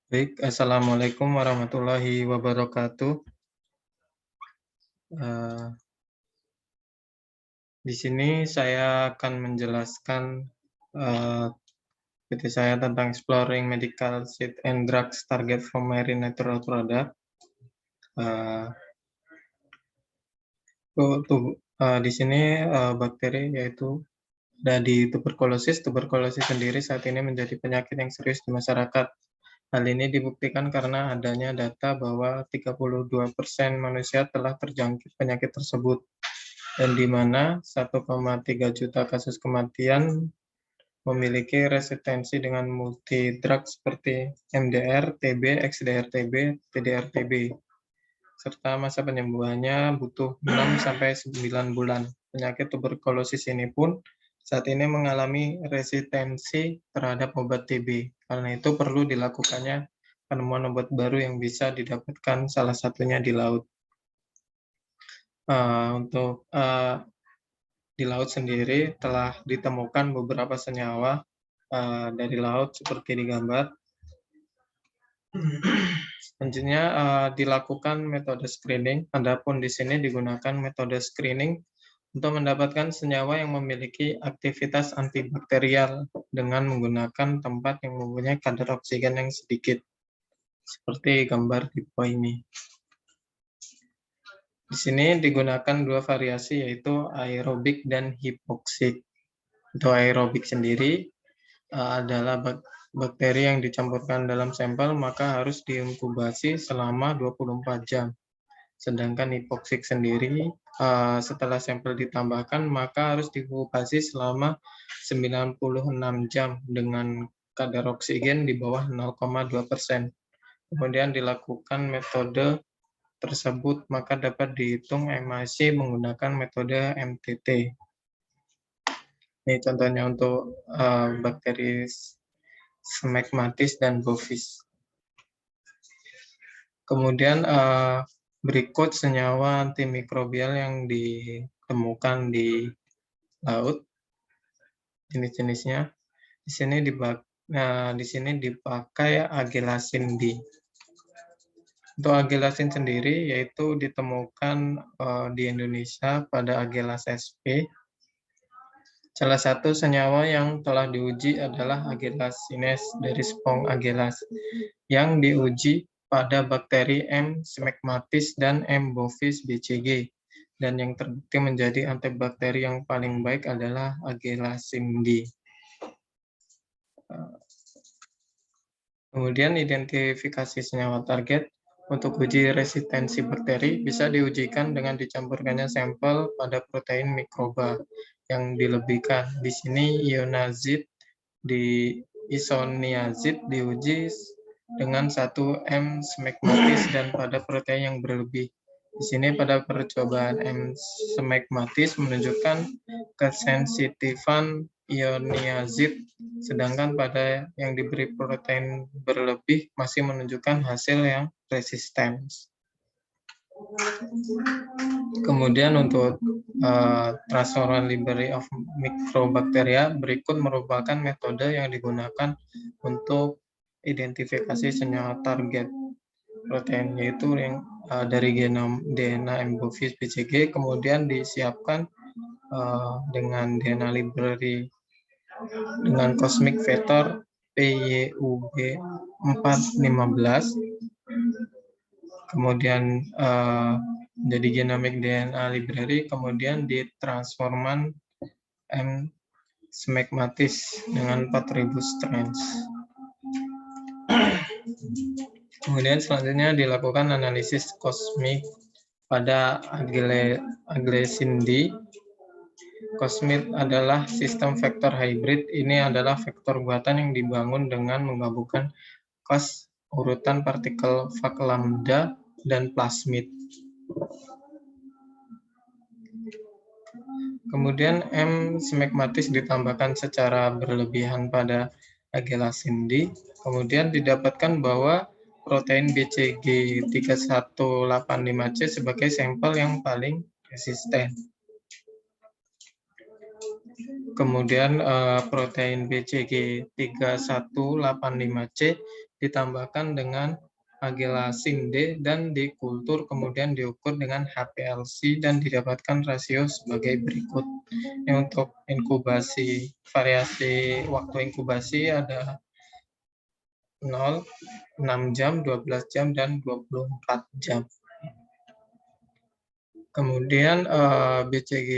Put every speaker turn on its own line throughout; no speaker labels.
Baik, assalamualaikum warahmatullahi wabarakatuh. Eh, di sini saya akan menjelaskan eh, PT saya tentang exploring medical seed and drugs target from marine natural product. Eh, di sini bakteri yaitu ada di tuberkulosis. Tuberkulosis sendiri saat ini menjadi penyakit yang serius di masyarakat. Hal ini dibuktikan karena adanya data bahwa 32% manusia telah terjangkit penyakit tersebut, dan di mana 1,3 juta kasus kematian memiliki resistensi dengan multi-drug seperti MDR, TB, XDR-TB, TDR-TB, serta masa penyembuhannya butuh 6-9 bulan. Penyakit tuberkulosis ini pun saat ini mengalami resistensi terhadap obat TB. Karena itu perlu dilakukannya penemuan obat baru yang bisa didapatkan salah satunya di laut. Di laut sendiri telah ditemukan beberapa senyawa dari laut seperti di gambar. Selanjutnya dilakukan metode screening. Adapun di sini digunakan metode screening untuk mendapatkan senyawa yang memiliki aktivitas antibakterial dengan menggunakan tempat yang mempunyai kadar oksigen yang sedikit, seperti gambar di bawah ini. Di sini digunakan dua variasi, yaitu aerobik dan hipoksik. Untuk aerobik sendiri adalah bakteri yang dicampurkan dalam sampel, maka harus diinkubasi selama 24 jam. Sedangkan hipoksik sendiri, setelah sampel ditambahkan, maka harus diinkubasi selama 96 jam dengan kadar oksigen di bawah 0,2%. Kemudian dilakukan metode tersebut, maka dapat dihitung MAC menggunakan metode MTT. Ini contohnya untuk bakteri smegmatis dan bovis. Kemudian berikut senyawa antimikrobial yang ditemukan di laut, jenis-jenisnya. Di sini dipakai agelasin D. Untuk agelasin sendiri yaitu ditemukan di Indonesia pada Agelas sp. Salah satu senyawa yang telah diuji adalah agelasines dari Spong agelas yang diuji pada bakteri M. smegmatis dan M. bovis BCG, dan yang terbukti menjadi antibakteri yang paling baik adalah agelasin D. Kemudian identifikasi senyawa target. Untuk uji resistensi bakteri bisa diujikan dengan dicampurkannya sampel pada protein mikroba yang dilebihkan. Di sini ionazid di isoniazid diuji dengan 1 M smegmatis dan pada protein yang berlebih. Di sini pada percobaan M smegmatis menunjukkan kesensitifan ionazid, sedangkan pada yang diberi protein berlebih masih menunjukkan hasil yang resisten. Kemudian untuk transformer library of microbacteria, berikut merupakan metode yang digunakan untuk identifikasi senyawa target protein, yaitu yang dari genom DNA M. bovis BCG, kemudian disiapkan dengan DNA library dengan cosmic vector PYUB 415, kemudian jadi genomic DNA library, kemudian ditransforman M. smegmatis dengan 4000 strands. Kemudian selanjutnya dilakukan analisis kosmik pada agelasin D. Kosmik adalah sistem vektor hybrid. Ini adalah vektor buatan yang dibangun dengan menggabungkan kos urutan partikel vak lambda dan plasmid. Kemudian M. smegmatis ditambahkan secara berlebihan pada agelasin D. Kemudian didapatkan bahwa protein BCG 3185C sebagai sampel yang paling resisten. Kemudian protein BCG 3185C ditambahkan dengan agelasin D dan dikultur kemudian diukur dengan HPLC dan didapatkan rasio sebagai berikut. Ini untuk inkubasi, variasi waktu inkubasi ada 0, 6 jam, 12 jam, dan 24 jam. Kemudian BCG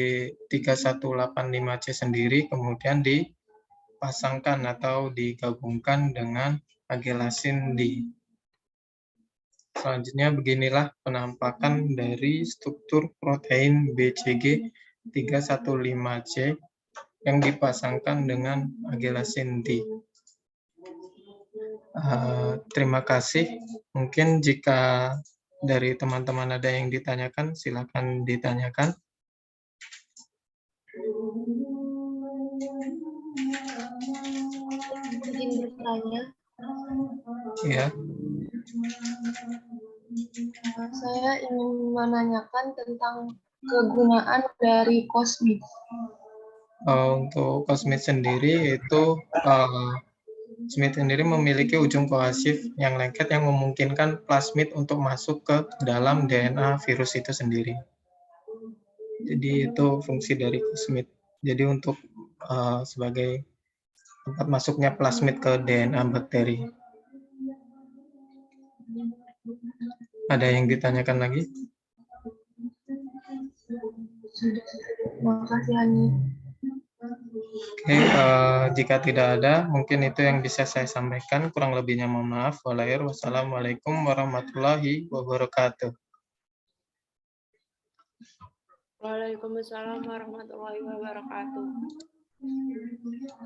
3185C sendiri kemudian dipasangkan atau digabungkan dengan agelasin D. Selanjutnya beginilah penampakan dari struktur protein BCG 315C yang dipasangkan dengan agelasin D. Terima kasih. Mungkin jika dari teman-teman ada yang ditanyakan, silakan ditanyakan.
Izin bertanya.
Ya.
Saya ingin menanyakan tentang kegunaan dari kosmit.
Untuk kosmit sendiri itu Smith sendiri memiliki ujung koasif yang lengket yang memungkinkan plasmid untuk masuk ke dalam DNA virus itu sendiri. Jadi itu fungsi dari kosmit. Jadi untuk sebagai tempat masuknya plasmid ke DNA bakteri. Ada yang ditanyakan lagi?
Terima kasih, Hani.
Oke, jika tidak ada, mungkin itu yang bisa saya sampaikan. Kurang lebihnya mohon maaf. Wassalamualaikum warahmatullahi wabarakatuh.
Waalaikumsalam warahmatullahi wabarakatuh.